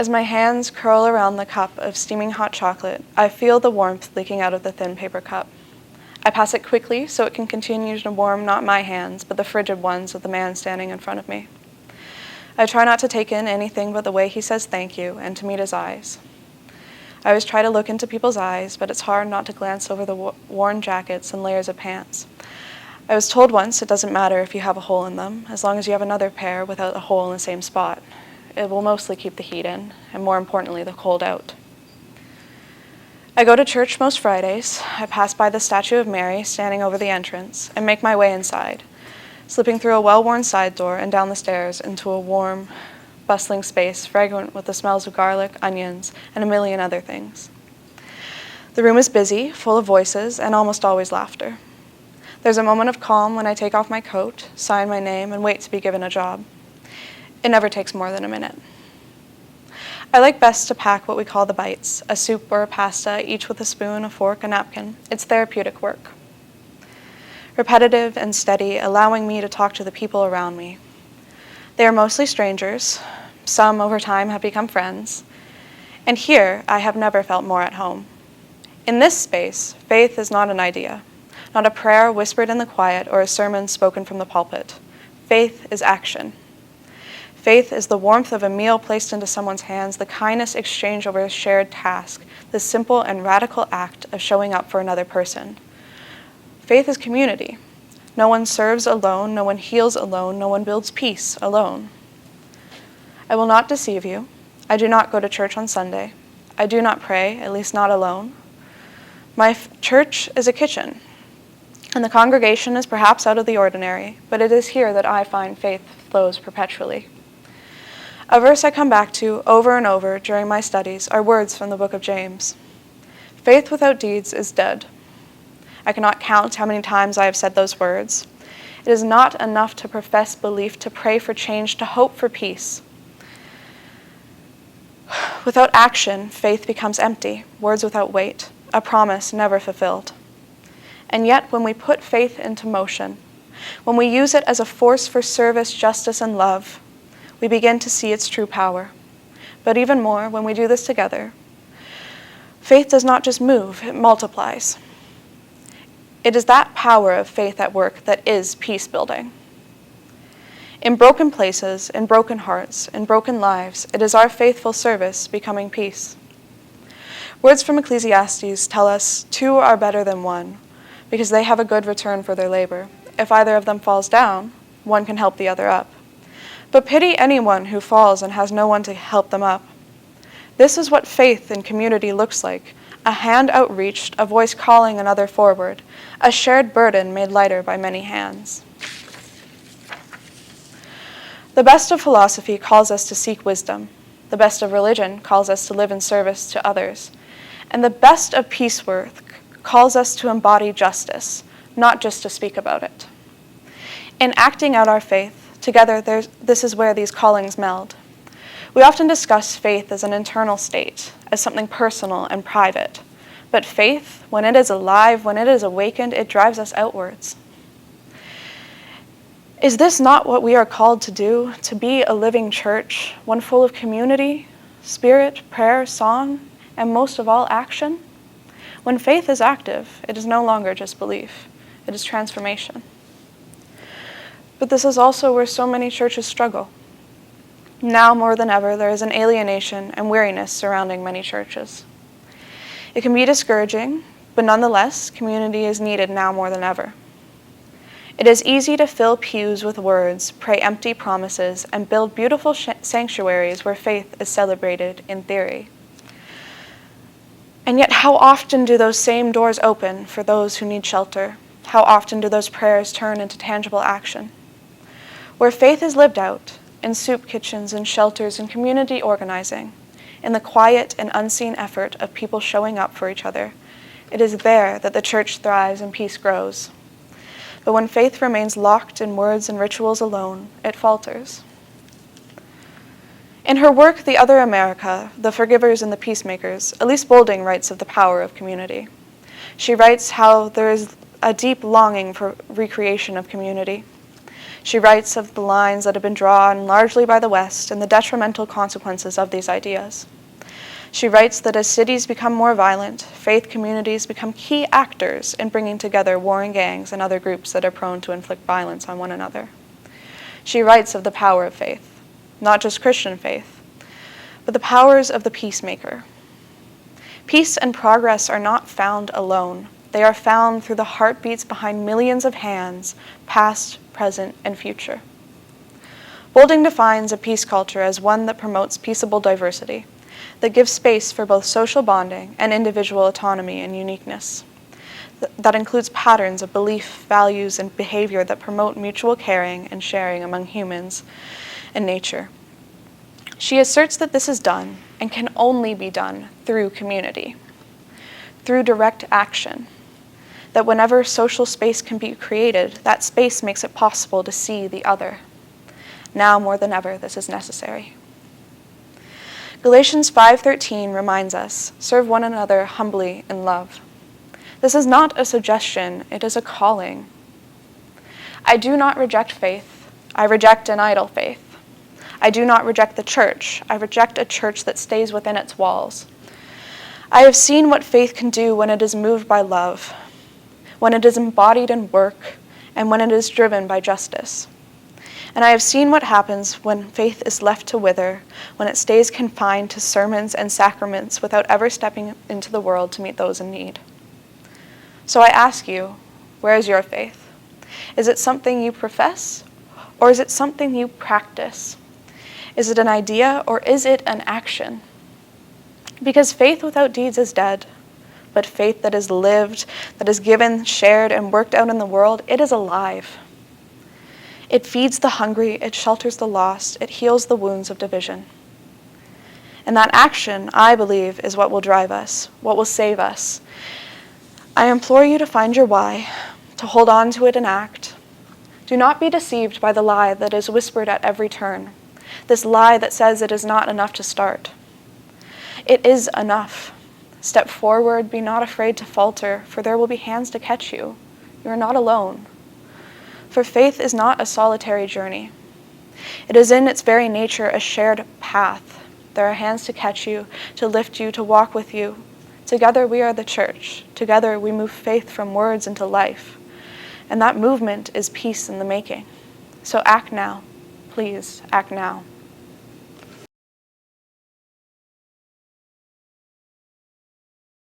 As my hands curl around the cup of steaming hot chocolate, I feel the warmth leaking out of the thin paper cup. I pass it quickly so it can continue to warm not my hands, but the frigid ones of the man standing in front of me. I try not to take in anything but the way he says thank you and to meet his eyes. I always try to look into people's eyes, but it's hard not to glance over the worn jackets and layers of pants. I was told once it doesn't matter if you have a hole in them, as long as you have another pair without a hole in the same spot. It will mostly keep the heat in, and more importantly, the cold out. I go to church most Fridays. I pass by the statue of Mary standing over the entrance and make my way inside, slipping through a well-worn side door and down the stairs into a warm, bustling space fragrant with the smells of garlic, onions, and a million other things. The room is busy, full of voices, and almost always laughter. There's a moment of calm when I take off my coat, sign my name, and wait to be given a job. It never takes more than a minute. I like best to pack what we call the bites, a soup or a pasta, each with a spoon, a fork, a napkin. It's therapeutic work. Repetitive and steady, allowing me to talk to the people around me. They are mostly strangers. Some over time have become friends. And here, I have never felt more at home. In this space, faith is not an idea, not a prayer whispered in the quiet or a sermon spoken from the pulpit. Faith is action. Faith is the warmth of a meal placed into someone's hands, the kindness exchanged over a shared task, the simple and radical act of showing up for another person. Faith is community. No one serves alone, no one heals alone, no one builds peace alone. I will not deceive you. I do not go to church on Sunday. I do not pray, at least not alone. My church is a kitchen, and the congregation is perhaps out of the ordinary, but it is here that I find faith flows perpetually. A verse I come back to over and over during my studies are words from the book of James. Faith without deeds is dead. I cannot count how many times I have said those words. It is not enough to profess belief, to pray for change, to hope for peace. Without action, faith becomes empty, words without weight, a promise never fulfilled. And yet, when we put faith into motion, when we use it as a force for service, justice, and love, we begin to see its true power. But even more, when we do this together, faith does not just move, it multiplies. It is that power of faith at work that is peace building. In broken places, in broken hearts, in broken lives, it is our faithful service becoming peace. Words from Ecclesiastes tell us 2 are better than 1, because they have a good return for their labor. If either of them falls down, one can help the other up. But pity anyone who falls and has no one to help them up. This is what faith in community looks like, a hand outreached, a voice calling another forward, a shared burden made lighter by many hands. The best of philosophy calls us to seek wisdom. The best of religion calls us to live in service to others. And the best of peace work calls us to embody justice, not just to speak about it. In acting out our faith, together, this is where these callings meld. We often discuss faith as an internal state, as something personal and private. But faith, when it is alive, when it is awakened, it drives us outwards. Is this not what we are called to do, to be a living church, one full of community, spirit, prayer, song, and most of all, action? When faith is active, it is no longer just belief, it is transformation. But this is also where so many churches struggle. Now more than ever, there is an alienation and weariness surrounding many churches. It can be discouraging, but nonetheless, community is needed now more than ever. It is easy to fill pews with words, pray empty promises, and build beautiful sanctuaries where faith is celebrated in theory. And yet, how often do those same doors open for those who need shelter? How often do those prayers turn into tangible action? Where faith is lived out, in soup kitchens and shelters and community organizing, in the quiet and unseen effort of people showing up for each other, it is there that the church thrives and peace grows. But when faith remains locked in words and rituals alone, it falters. In her work, The Other America, The Forgivers and the Peacemakers, Elise Boulding writes of the power of community. She writes how there is a deep longing for recreation of community. She writes of the lines that have been drawn largely by the West and the detrimental consequences of these ideas. She writes that as cities become more violent, faith communities become key actors in bringing together warring gangs and other groups that are prone to inflict violence on one another. She writes of the power of faith, not just Christian faith, but the powers of the peacemaker. Peace and progress are not found alone. They are found through the heartbeats behind millions of hands, past, present, and future. Boulding defines a peace culture as one that promotes peaceable diversity, that gives space for both social bonding and individual autonomy and uniqueness. That includes patterns of belief, values, and behavior that promote mutual caring and sharing among humans and nature. She asserts that this is done and can only be done through community, through direct action, that whenever social space can be created, that space makes it possible to see the other. Now more than ever, this is necessary. Galatians 5:13 reminds us, serve one another humbly in love. This is not a suggestion, it is a calling. I do not reject faith, I reject an idle faith. I do not reject the church, I reject a church that stays within its walls. I have seen what faith can do when it is moved by love, when it is embodied in work, and when it is driven by justice. And I have seen what happens when faith is left to wither, when it stays confined to sermons and sacraments without ever stepping into the world to meet those in need. So I ask you, where is your faith? Is it something you profess, or is it something you practice? Is it an idea, or is it an action? Because faith without deeds is dead, but faith that is lived, that is given, shared, and worked out in the world, it is alive. It feeds the hungry, it shelters the lost, it heals the wounds of division. And that action, I believe, is what will drive us, what will save us. I implore you to find your why, to hold on to it and act. Do not be deceived by the lie that is whispered at every turn, this lie that says it is not enough to start. It is enough. Step forward, be not afraid to falter, for there will be hands to catch you. You are not alone. For faith is not a solitary journey. It is in its very nature a shared path. There are hands to catch you, to lift you, to walk with you. Together we are the church. Together we move faith from words into life. And that movement is peace in the making. So act now. Please act now.